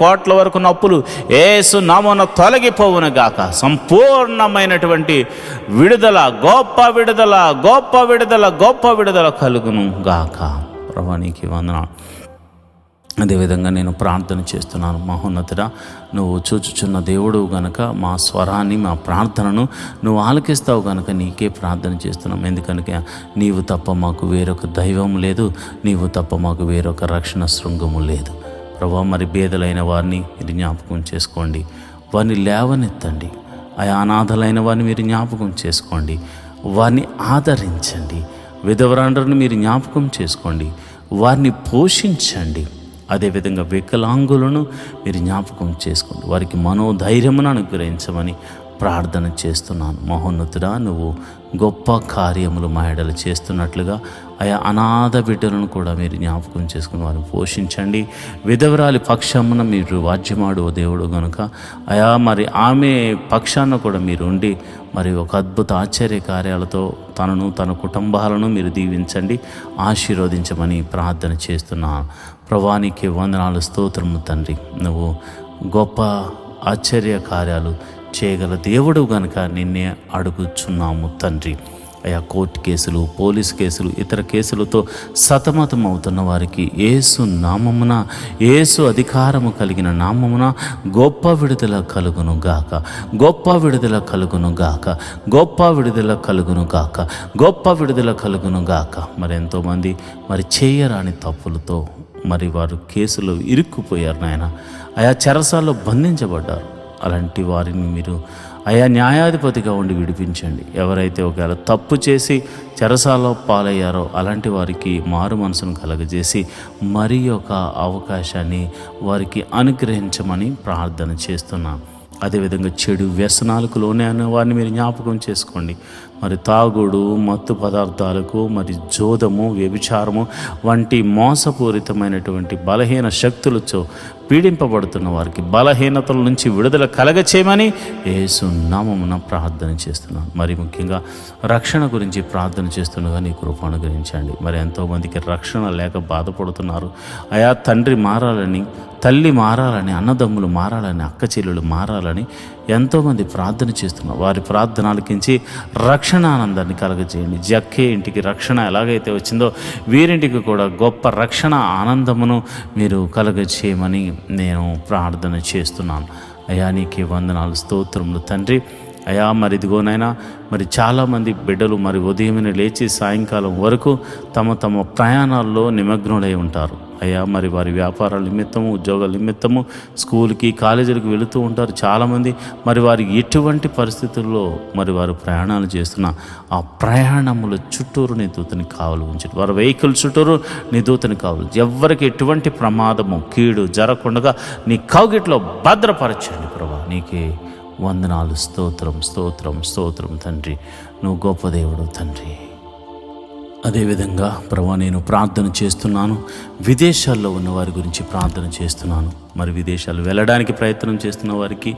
కోట్ల వరకు అప్పులు యేసు నామమున తొలగిపోవును గాక. సంపూర్ణమైనటువంటి విడుదల, గొప్ప విడుదల కలుగును గాక. ప్రభువానికి వందనాలు. అదేవిధంగా నేను ప్రార్థన చేస్తున్నాను. మహోన్నతుడా నువ్వు చూచుచున్న దేవుడు గనక మా స్వరాన్ని, మా ప్రార్థనను నువ్వు ఆలకిస్తావు గనక నీకే ప్రార్థన చేస్తున్నాం. ఎందుకనక నీవు తప్ప మాకు వేరొక దైవం లేదు, నీవు తప్ప మాకు వేరొక రక్షణ శృంగము లేదు. ప్రభా మరి బేదలైన వారిని మీరు జ్ఞాపకం చేసుకోండి, వారిని లేవనెత్తండి. అనాథలైన వారిని మీరు జ్ఞాపకం చేసుకోండి, వారిని ఆదరించండి. విధవరాండ్రను మీరు జ్ఞాపకం చేసుకోండి, వారిని పోషించండి. అదేవిధంగా వికలాంగులను మీరు జ్ఞాపకం చేసుకోండి, వారికి మనోధైర్యమును అనుగ్రహించమని ప్రార్థన చేస్తున్నాను. మహోన్నతుడా నువ్వు గొప్ప కార్యములు మా ఎడల చేస్తున్నట్లుగా అనాథ బిడ్డలను కూడా మీరు జ్ఞాపకం చేసుకుని వారిని పోషించండి. విధవరాలి పక్షమున మీరు వాద్యమాడు దేవుడు గనుక మరి ఆమె పక్షాన కూడా మీరు ఉండి మరి ఒక అద్భుత ఆశ్చర్య కార్యాలతో తనను, తన కుటుంబాలను మీరు దీవించండి, ఆశీర్వదించమని ప్రార్థన చేస్తున్నాను. ప్రభువానికి వందనాలు, స్తోత్రము తండ్రి. నువ్వు గొప్ప ఆశ్చర్య కార్యాలు చేయగల దేవుడు గనుక నిన్నే అడుగుచున్నాము తండ్రి. కోర్టు కేసులు, పోలీస్ కేసులు, ఇతర కేసులతో సతమతం అవుతున్న వారికి యేసు నామమున, యేసు అధికారము కలిగిన నామమున గొప్ప విడుదల కలుగును గాక, గొప్ప విడుదల కలుగును గాక, గొప్ప విడుదల కలుగును గాక, గొప్ప విడుదల కలుగును గాక. మరి ఎంతోమంది మరి చేయరాని తప్పులతో మరి వారు కేసులో ఇరుక్కుపోయారు నాయన. చెరసాల్లో బంధించబడ్డారు. అలాంటి వారిని మీరు న్యాయాధిపతిగా ఉండి విడిపించండి. ఎవరైతే ఒకవేళ తప్పు చేసి చెరసాలలో పాలయ్యారో అలాంటి వారికి మారు మనసును కలగజేసి మరి ఒక అవకాశాన్ని వారికి అనుగ్రహించమని ప్రార్థన చేస్తున్నాను. అదేవిధంగా చెడు వ్యసనాలకు లోనే అనే వారిని మీరు జ్ఞాపకం చేసుకోండి. మరి తాగుడు, మత్తు పదార్థాలకు, మరి జోదము, వ్యభిచారము వంటి మోసపూరితమైనటువంటి బలహీన శక్తులతో పీడింపబడుతున్న వారికి బలహీనతల నుంచి విడుదల కలగచేయమని యేసు నామమున ప్రార్థన చేస్తున్నాను. మరి ముఖ్యంగా రక్షణ గురించి ప్రార్థన చేస్తుండగా నీ కృప అనుగ్రహించండి. మరి ఎంతోమందికి రక్షణ లేక బాధపడుతున్నారు. అయా తండ్రి మారాలని, తల్లి మారాలని, అన్నదమ్ములు మారాలని, అక్క చెల్లెలు మారాలని ఎంతోమంది ప్రార్థన చేస్తున్నారు. వారి ప్రార్థన ఆలకించి రక్షణ ఆనందాన్ని కలగజేయండి. జక్కే ఇంటికి రక్షణ ఎలాగైతే వచ్చిందో వీరింటికి కూడా గొప్ప రక్షణ ఆనందమును మీరు కలగజేయమని నేను ప్రార్థన చేస్తున్నాను. అయా నీకే వందనాలు, స్తోత్రములు తండ్రి. అయా మరి ఇదిగోనైనా మరి చాలామంది బిడ్డలు మరి ఉదయమే లేచి సాయంకాలం వరకు తమ తమ ప్రయాణాల్లో నిమగ్నులై ఉంటారు. అయ్యా మరి వారి వ్యాపారాల నిమిత్తము, ఉద్యోగాల నిమిత్తము స్కూల్కి, కాలేజీలకు వెళుతూ ఉంటారు చాలామంది. మరి వారి ఎటువంటి పరిస్థితుల్లో మరి వారు ప్రయాణాలు చేస్తున్న ఆ ప్రయాణముల చుట్టూరు నీ దూతని కావలి ఉంచండి. వారి వెహికల్ చుట్టూరు నీ దూతని కావలి, ఎవరికి ఎటువంటి ప్రమాదము, కీడు జరగకుండా నీ కౌగిట్లో భద్రపరచండి ప్రభా. నీకే వందనాలు, స్తోత్రం స్తోత్రం స్తోత్రం తండ్రి. నువ్వు గొప్ప దేవుడు తండ్రి. అదేవిధంగా ప్రభా నేను ప్రార్థన చేస్తున్నాను, విదేశాల్లో ఉన్న వారి గురించి ప్రార్థన చేస్తున్నాను. మరి విదేశాలు వెళ్ళడానికి ప్రయత్నం చేస్తున్న వారికి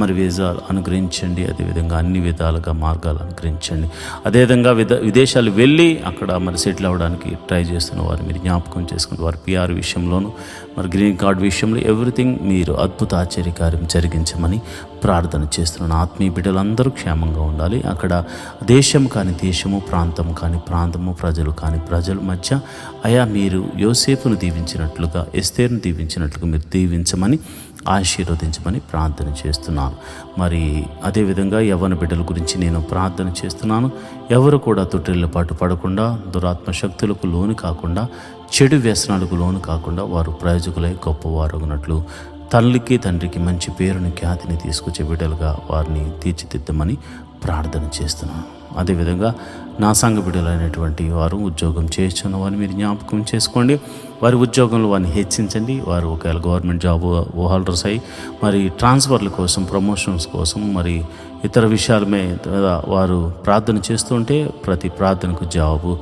మరి వీసాలు అనుగ్రహించండి. అదేవిధంగా అన్ని విధాలుగా మార్గాలు అనుగ్రహించండి. అదేవిధంగా విదేశాలు వెళ్ళి అక్కడ మరి సెటిల్ అవ్వడానికి ట్రై చేస్తున్న వారు మీరు జ్ఞాపకం చేసుకుని వారి PR విషయంలోనూ, మరి గ్రీన్ కార్డ్ విషయంలో ఎవ్రీథింగ్ మీరు అద్భుత ఆశ్చర్యకార్యం జరిగించమని ప్రార్థన చేస్తున్నాను. ఆత్మీయ బిడ్డలందరూ క్షేమంగా ఉండాలి. అక్కడ దేశం కాని దేశము, ప్రాంతం కాని ప్రాంతము, ప్రజలు కాని ప్రజల మధ్య అయా మీరు యోసేపును దీవించినట్లుగా, ఎస్తేరును దీవించినట్లుగా మీరు దీవించమని, ఆశీర్వదించమని ప్రార్థన చేస్తున్నాను. మరి అదేవిధంగా యవ్వన బిడ్డల గురించి నేను ప్రార్థన చేస్తున్నాను. ఎవరు కూడా తొట్టిళ్ళ పాటు పడకుండా, దురాత్మ శక్తులకు లోను కాకుండా, చెడు వ్యసనాలకు లోను కాకుండా వారు ప్రయోజకులై గొప్పవారగునట్లు తల్లికి తండ్రికి మంచి పేరుని, ఖ్యాతిని తీసుకొచ్చే బిడ్డలుగా వారిని తీర్చిదిద్దమని ప్రార్థన చేస్తున్నాను. అదేవిధంగా నా సంఘ బిడ్డలైనటువంటి వారు ఉద్యోగం చేస్తున్న వారిని మీరు జ్ఞాపకం చేసుకోండి. వారి ఉద్యోగంలో వారిని హెచ్చించండి. వారు ఒకవేళ గవర్నమెంట్ జాబ్ హోల్డర్స్ అయ్యి మరి ట్రాన్స్ఫర్ల కోసం, ప్రమోషన్స్ కోసం, మరి ఇతర విషయాల మీద వారు ప్రార్థన చేస్తుంటే ప్రతి ప్రార్థనకు జవాబు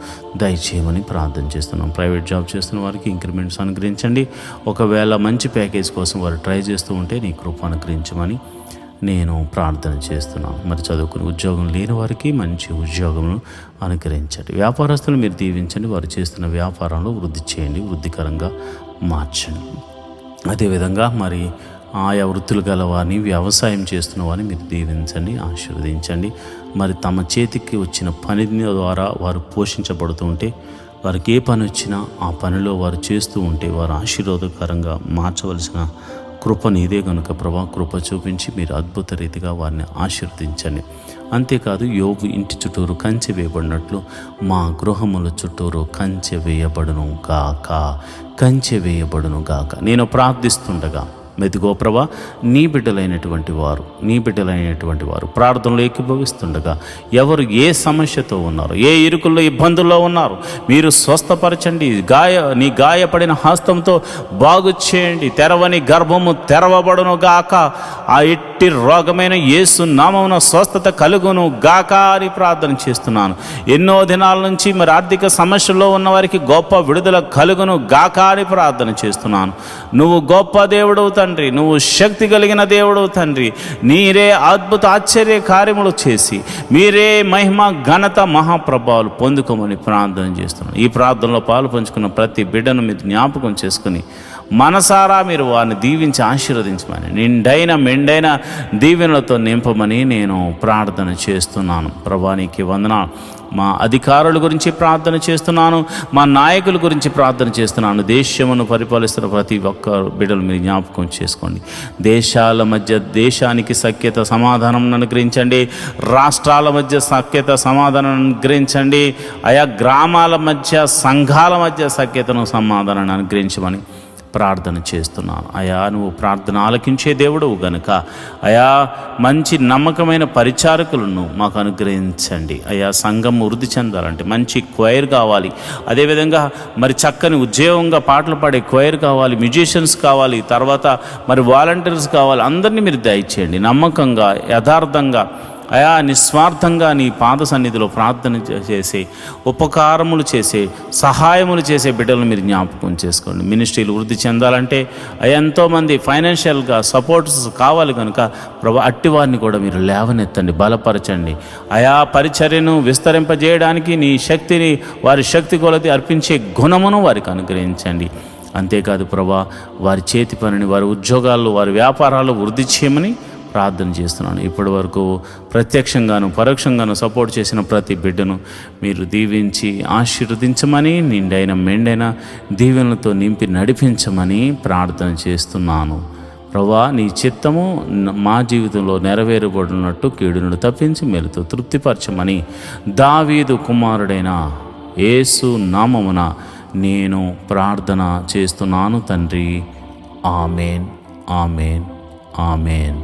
దయచేయమని ప్రార్థన చేస్తున్నాం. ప్రైవేట్ జాబ్ చేస్తున్న వారికి ఇంక్రిమెంట్స్ అనుగ్రహించండి. ఒకవేళ మంచి ప్యాకేజ్ కోసం వారు ట్రై చేస్తూ ఉంటే నీ కృప అనుగ్రహించమని నేను ప్రార్థన చేస్తున్నాను. మరి చదువుకుని ఉద్యోగం లేని వారికి మంచి ఉద్యోగమును అనుగ్రహించండి. వ్యాపారస్తులు మీరు దీవించండి. వారు చేస్తున్న వ్యాపారంలో వృద్ధి చేయండి, వృద్ధికరంగా మార్చండి. అదేవిధంగా మరి ఆయా వృత్తులు గల వారిని, వ్యవసాయం చేస్తున్న వారిని మీరు దీవించండి, ఆశీర్వదించండి. మరి తమ చేతికి వచ్చిన పని ద్వారా వారు పోషించబడుతూ ఉంటే, వారికి ఏ పని వచ్చినా ఆ పనిలో వారు చేస్తూ ఉంటే వారు ఆశీర్వాదకరంగా మార్చవలసిన కృప నీదే కనుక ప్రభా, కృప చూపించి మీరు అద్భుత రీతిగా వారిని ఆశీర్వదించండి. అంతేకాదు యోబు ఇంటి చుట్టూరు కంచె వేయబడినట్లు మా గృహముల చుట్టూరు కంచె వేయబడును గాక, కంచె వేయబడును గాక. నేను ప్రార్థిస్తుండగా మెదుగో ప్రభా, నీ బిడ్డలైనటువంటి వారు ప్రార్థనలో ఏకీభవిస్తుండగా ఎవరు ఏ సమస్యతో ఉన్నారు, ఏ ఇరుకుల్లో, ఇబ్బందుల్లో ఉన్నారు మీరు స్వస్థపరచండి. నీ గాయపడిన హస్తంతో బాగు చేయండి. తెరవని గర్భము తెరవబడును గాక. ఆ ఎట్టి రోగమైన యేసు నామమున స్వస్థత కలుగును గాక అని ప్రార్థన చేస్తున్నాను. ఎన్నో దినాల నుంచి మరి ఆర్థిక సమస్యల్లో ఉన్న వారికి గొప్ప విడుదల కలుగును గాక అని ప్రార్థన చేస్తున్నాను. నువ్వు గొప్ప దేవుడు తండ్రి, నువ్వు శక్తి కలిగిన దేవుడు తండ్రి. నీరే అద్భుత ఆశ్చర్య కార్యములు చేసి మీరే మహిమ, ఘనత, మహాప్రభావాలు పొందుకోమని ప్రార్థన చేస్తున్నాను. ఈ ప్రార్థనలో పాలు పంచుకున్న ప్రతి బిడ్డను మీరు జ్ఞాపకం చేసుకుని మనసారా మీరు వారిని దీవించి ఆశీర్వదించమని, నిండైన మెండైన దీవెనలతో నింపమని నేను ప్రార్థన చేస్తున్నాను. ప్రభా నీకు వందనాలు. మా అధికారుల గురించి ప్రార్థన చేస్తున్నాను, మా నాయకుల గురించి ప్రార్థన చేస్తున్నాను. దేశమును పరిపాలిస్తున్న ప్రతి ఒక్క బిడ్డలు మీరు జ్ఞాపకం చేసుకోండి. దేశాల మధ్య దేశానికి సఖ్యత, సమాధానం అనుగ్రహించండి. రాష్ట్రాల మధ్య సఖ్యత, సమాధానం అనుగ్రహించండి. ఆయా గ్రామాల మధ్య, సంఘాల మధ్య సఖ్యతను, సమాధానాన్ని అనుగ్రహించమని ప్రార్థన చేస్తున్నాను. అయా నువ్వు ప్రార్థన ఆలకించే దేవుడు గనుక అయా మంచి నమ్మకమైన పరిచారకులను మాకు అనుగ్రహించండి. అయా సంఘం వృద్ధి చెందాలంటే మంచి క్వైర్ కావాలి. అదేవిధంగా మరి చక్కని ఉద్యోగంగా పాటలు పాడే క్వైర్ కావాలి, మ్యూజిషియన్స్ కావాలి, తర్వాత మరి వాలంటీర్స్ కావాలి. అందరినీ మీరు దయచేయండి. నమ్మకంగా, యథార్థంగా అయా నిస్వార్థంగా నీ పాద సన్నిధిలో ప్రార్థన చేసే, ఉపకారములు చేసే, సహాయములు చేసే బిడ్డలను మీరు జ్ఞాపకం చేసుకోండి. మినిస్ట్రీలు వృద్ధి చెందాలంటే ఎంతోమంది ఫైనాన్షియల్గా సపోర్ట్స్ కావాలి కనుక ప్రభు అట్టి వారిని కూడా మీరు లేవనెత్తండి, బలపరచండి. అయా పరిచర్యను విస్తరింపజేయడానికి నీ శక్తిని వారి శక్తి కొలది అర్పించే గుణమును వారికి అనుగ్రహించండి. అంతేకాదు ప్రభా, వారి చేతి పనిని, వారి ఉద్యోగాల్లో, వారి వ్యాపారాలు వృద్ధి చేయమని ప్రార్థన చేస్తున్నాను. ఇప్పటి వరకు ప్రత్యక్షంగాను పరోక్షంగాను సపోర్ట్ చేసిన ప్రతి బిడ్డను మీరు దీవించి ఆశీర్వదించమని, నిండైన మెండైన దీవెనలతో నింపి నడిపించమని ప్రార్థన చేస్తున్నాను. ప్రభా, నీ చిత్తము మా జీవితంలో నెరవేరబడినట్టు కీడును తప్పించి మేలుతో తృప్తిపరచమని దావీదు కుమారుడైన యేసు నామమున నేను ప్రార్థన చేస్తున్నాను తండ్రి. Amen, amen, amen.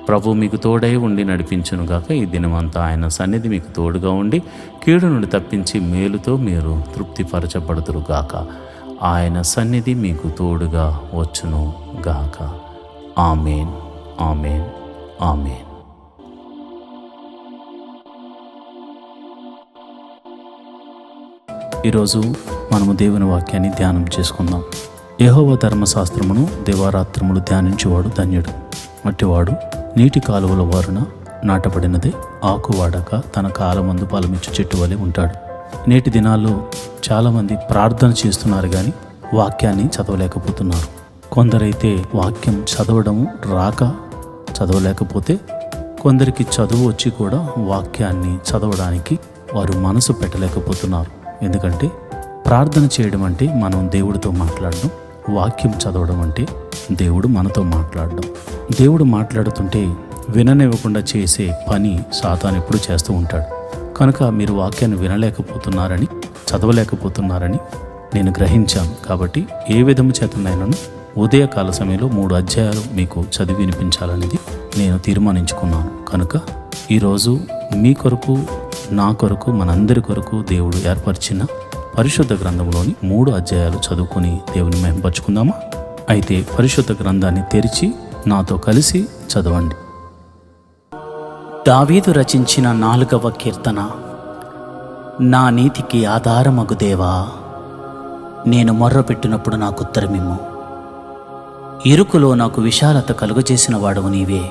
ప్రభు మీకు తోడై ఉండి నడిపించునుగాక. ఈ దినమంతా ఆయన సన్నిధి మీకు తోడుగా ఉండి కీడు నుండి తప్పించి మేలుతో మీరు తృప్తిపరచబడుతురుగాక. ఆయన సన్నిధి మీకు తోడుగా వచ్చును గాక. Amen, amen, amen. ఈరోజు మనము దేవుని వాక్యాన్ని ధ్యానం చేసుకుందాం. యెహోవా ధర్మశాస్త్రమును దివారాత్రములు ధ్యానించేవాడు ధన్యుడు. అట్టివాడు నీటి కాలువల వారున నాటబడినదే, ఆకు వాడక తన కాలమందు ఫలమిచ్చు చెట్టు వలె ఉంటాడు. నేటి దినాల్లో చాలామంది ప్రార్థన చేస్తున్నారు కానీ వాక్యాన్ని చదవలేకపోతున్నారు. కొందరైతే వాక్యం చదవడము రాక చదవలేకపోతే, కొందరికి చదువు వచ్చి కూడా వాక్యాన్ని చదవడానికి వారు మనసు పెట్టలేకపోతున్నారు. ఎందుకంటే ప్రార్థన చేయడం అంటే మనం దేవుడితో మాట్లాడడం, వాక్యం చదవడం అంటే దేవుడు మనతో మాట్లాడడం. దేవుడు మాట్లాడుతుంటే విననివ్వకుండా చేసే పని సాతాను ఎప్పుడు చేస్తూ ఉంటాడు. కనుక మీరు వాక్యాన్ని వినలేకపోతున్నారని, చదవలేకపోతున్నారని నేను గ్రహించాను. కాబట్టి ఏ విధము చేతనైనాను ఉదయకాల సమయంలో 3 అధ్యాయాలు మీకు చదివి వినిపించాలనేది నేను తీర్మానించుకున్నాను. కనుక ఈరోజు మీ కొరకు, నా కొరకు, మనందరి కొరకు దేవుడు ఏర్పరిచిన పరిశుద్ధ గ్రంథంలోని 3 అధ్యాయాలు చదువుకొని దేవుని మహిమపరచుకుందామా? అయితే పరిశుద్ధ గ్రంథాన్ని తెరిచి నాతో కలిసి చదవండి. దావీదు రచించిన 4వ కీర్తన. నా నీతికి ఆధారమగు దేవా, నేను మొర్రపెట్టినప్పుడు నాకు ఉత్తరమిమ్ము. ఇరుకులో నాకు విశాలత కలుగజేసిన వాడవు నీవే.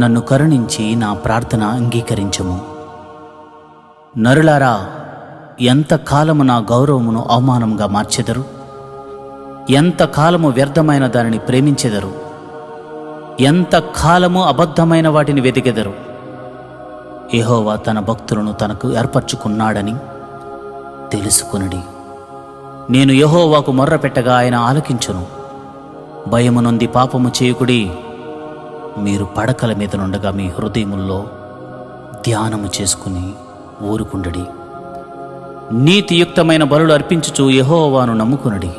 నన్ను కరుణించి నా ప్రార్థన అంగీకరించము. నరులారా, ఎంతకాలము నా గౌరవమును అవమానంగా మార్చెదరు? ఎంతకాలము వ్యర్థమైన దానిని ప్రేమించెదరు? ఎంతకాలము అబద్ధమైన వాటిని వెతికెదరు? యెహోవా తన భక్తులను తనకు ఏర్పరచుకున్నాడని తెలుసుకొనుడి. నేను యెహోవాకు మొర్రపెట్టగా ఆయన ఆలకించును. భయము నొంది పాపము చేయకుడి. మీరు పడకల మీద నుండగా మీ హృదయముల్లో ధ్యానము చేసుకుని ఊరుకుండడి. నీతియుక్తమైన బలులు అర్పించుచు యెహోవాను నమ్ముకునడి.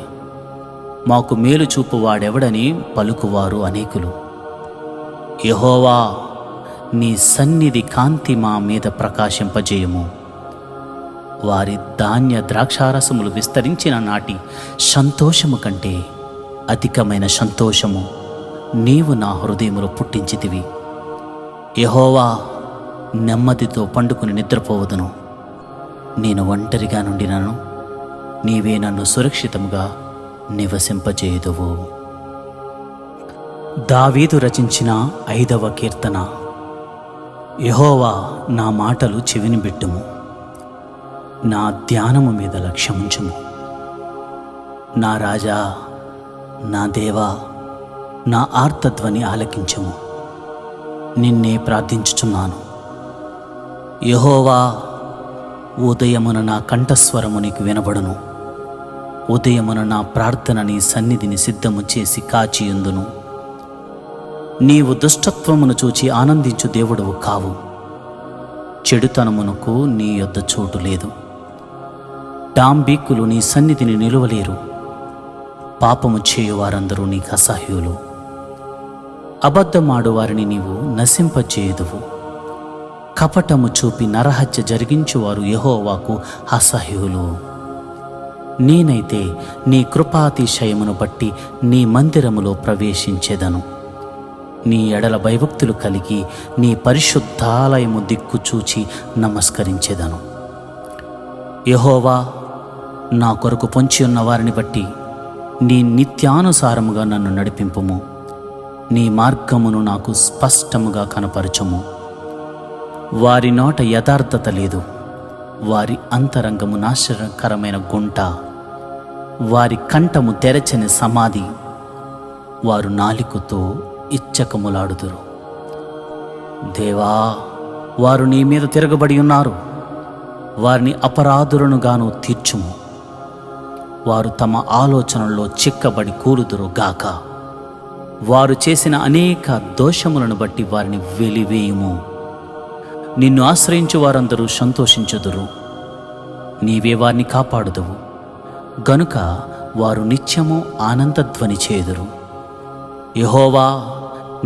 మాకు మేలు చూపు వాడెవడని పలుకువారు అనేకులు. యెహోవా, నీ సన్నిధి కాంతి మా మీద ప్రకాశింపజేయము. వారి ధాన్య ద్రాక్షారసములు విస్తరించిన నాటి సంతోషము కంటే అధికమైన సంతోషము నీవు నా హృదయములో పుట్టించితివి. యెహోవా, నెమ్మదితో పండుకుని నిద్రపోవదును. నేను ఒంటరిగా నుండినను నీవే నన్ను సురక్షితముగా నివసింపజేయుదువు. దావీదు రచించిన 5వ కీర్తన. యెహోవా, నా మాటలు చెవిని బిట్టుము. నా ధ్యానము మీద లక్ష్యముంచుము. నా రాజా, నా దేవా, నా ఆర్తధ్వని ఆలకించుము. నిన్నే ప్రార్థించుచున్నాను. యెహోవా, ఉదయమున నా కంఠస్వరము నీకు వినబడును. ఉదయమున నా ప్రార్థన నీ సన్నిధిని సిద్ధము చేసి కాచియుందును. నీవు దుష్టత్వమును చూచి ఆనందించు దేవుడవు కావు. చెడుతనమునకు నీ యొద్ద చోటు లేదు. డాంబీకులు నీ సన్నిధిని నిలువలేరు. పాపము చేయువారందరూ నీకు అసహ్యులు. అబద్ధమాడు వారిని నీవు నశింపజేయుదువు. కపటము చూపి నరహత్య జరిగించువారు యెహోవాకు అసహ్యులు. నేనైతే నీ కృపాతిశయమును బట్టి నీ మందిరములో ప్రవేశించెదను. నీ ఎడల భయభక్తులు కలిగి నీ పరిశుద్ధాలయము దిక్కు చూచి నమస్కరించేదను. యెహోవా, నా కొరకు పొంచి ఉన్న వారిని బట్టి నీ నిత్యానుసారముగా నన్ను నడిపింపుము. నీ మార్గమును నాకు స్పష్టముగా కనపరచుము. వారి నోట యథార్థత లేదు, వారి అంతరంగము నాశనకరమైన గుంట, వారి కంఠము తెరచని సమాధి. వారు నాలికతో ఇచ్చకములాడుదురు. దేవా, వారు నీ మీద తిరగబడి ఉన్నారు. వారిని అపరాధులనుగాను తీర్చుము. వారు తమ ఆలోచనల్లో చిక్కబడి కూలుదురు గాక. వారు చేసిన అనేక దోషములను బట్టి వారిని వెలివేయుము. నిన్ను ఆశ్రయించు వారందరూ సంతోషించుదురు. నీవే వారిని కాపాడుదువు గనుక వారు నిత్యము ఆనందధ్వని చేయుదురు. యెహోవా,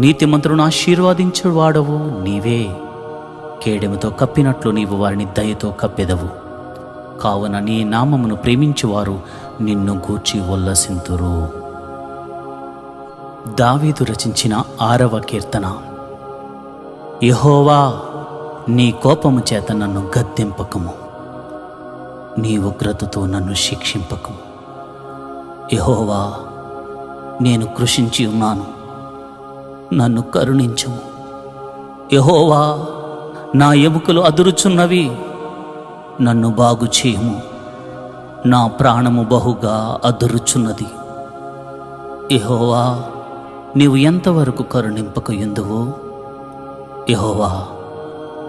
నీతిమంతులను ఆశీర్వదించువాడవు నీవే. కేడెముతో కప్పినట్లు నీవు వారిని దయతో కప్పెదవు. కావున నీ నామమును ప్రేమించువారు నిన్ను గూర్చి ఉల్లసింతురు. దావీదు రచించిన 6వ కీర్తన. యెహోవా, నీ కోపము చేత నన్ను గద్దింపకము, నీ ఉగ్రతతో నన్ను శిక్షింపకము. యెహోవా, నేను కృషించి ఉన్నాను, నన్ను కరుణించుము. యెహోవా, నా ఎముకలు అదురుచున్నవి, నన్ను బాగు చేయుము. నా ప్రాణము బహుగా అదురుచున్నది. యెహోవా, నీవు ఎంతవరకు కరుణింపకయుందువో? యెహోవా,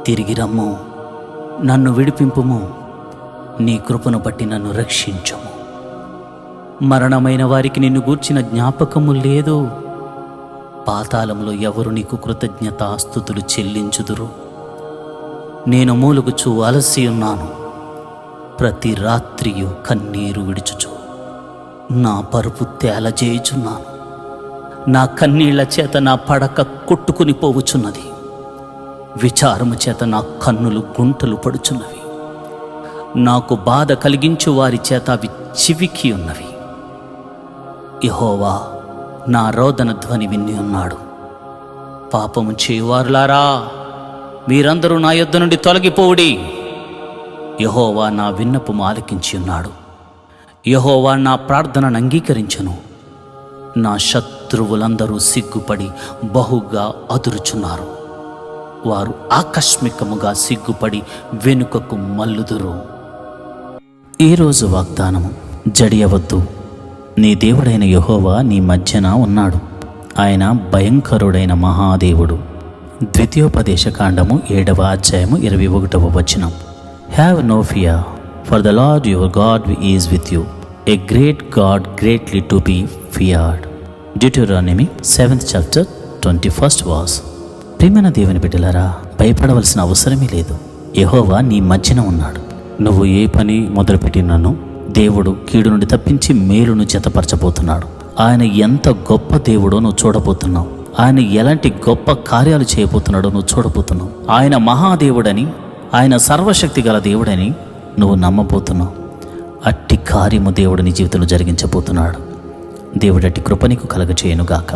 తిరిగి రమ్ము, నన్ను విడిపింపుము. నీ కృపను బట్టి నన్ను రక్షించుము. మరణమైన వారికి నిన్ను గూర్చిన జ్ఞాపకము లేదు. పాతాళంలో ఎవరు నీకు కృతజ్ఞతాస్తుతులు చెల్లించుదురు? నేను మూలుగుచూ అలసి ఉన్నాను. ప్రతి రాత్రియు కన్నీరు విడుచుచు నా పరుపు తేలజేయుచున్నాను. నా కన్నీళ్ల చేత నా పడక కొట్టుకుని పోవుచున్నది. విచారము చేత నా కన్నులు గుంటలు పడుచున్నవి. నాకు బాధ కలిగించు వారి చేత అవి చివికి ఉన్నవి. యెహోవా నా రోదన ధ్వని విని ఉన్నాడు. పాపము చేయువారులారా, మీరందరూ నా యొద్ద నుండి తొలగిపోవుడి. యెహోవా నా విన్నపము ఆలకించి ఉన్నాడు. యెహోవా నా ప్రార్థనను అంగీకరించును. నా శత్రువులందరూ సిగ్గుపడి బహుగా అదురుచున్నారు. వారు ఆకస్మికముగా సిగ్గుపడి వెనుకకు మల్లుదురు. ఈరోజు వాగ్దానము. జడియవద్దు, నీ దేవుడైన యెహోవా నీ మధ్యన ఉన్నాడు. ఆయన భయంకరుడైన మహాదేవుడు. ద్వితీయోపదేశకాండము 7వ అధ్యాయము 21వ వచనం. Have no fear, for the Lord your God is with you, a great God greatly to be feared. Deuteronomy 7th chapter 21st verse. ప్రియమైన దేవుని బిడ్డలారా, భయపడవలసిన అవసరమే లేదు. యెహోవా నీ మధ్యన ఉన్నాడు. నువ్వు ఏ పని మొదలుపెట్టినను దేవుడు కీడు నుండి తప్పించి మేలును జతపరచబోతున్నాడు. ఆయన ఎంత గొప్ప దేవుడో నువ్వు చూడబోతున్నావు. ఆయన ఎలాంటి గొప్ప కార్యాలు చేయబోతున్నాడో నువ్వు చూడబోతున్నావు. ఆయన మహాదేవుడని, ఆయన సర్వశక్తి గల దేవుడని నువ్వు నమ్మబోతున్నావు. అట్టి కార్యము దేవుడు నీ జీవితంలో జరిగించబోతున్నాడు. దేవుడు అట్టి కృప నీకు కలగచేయునుగాక.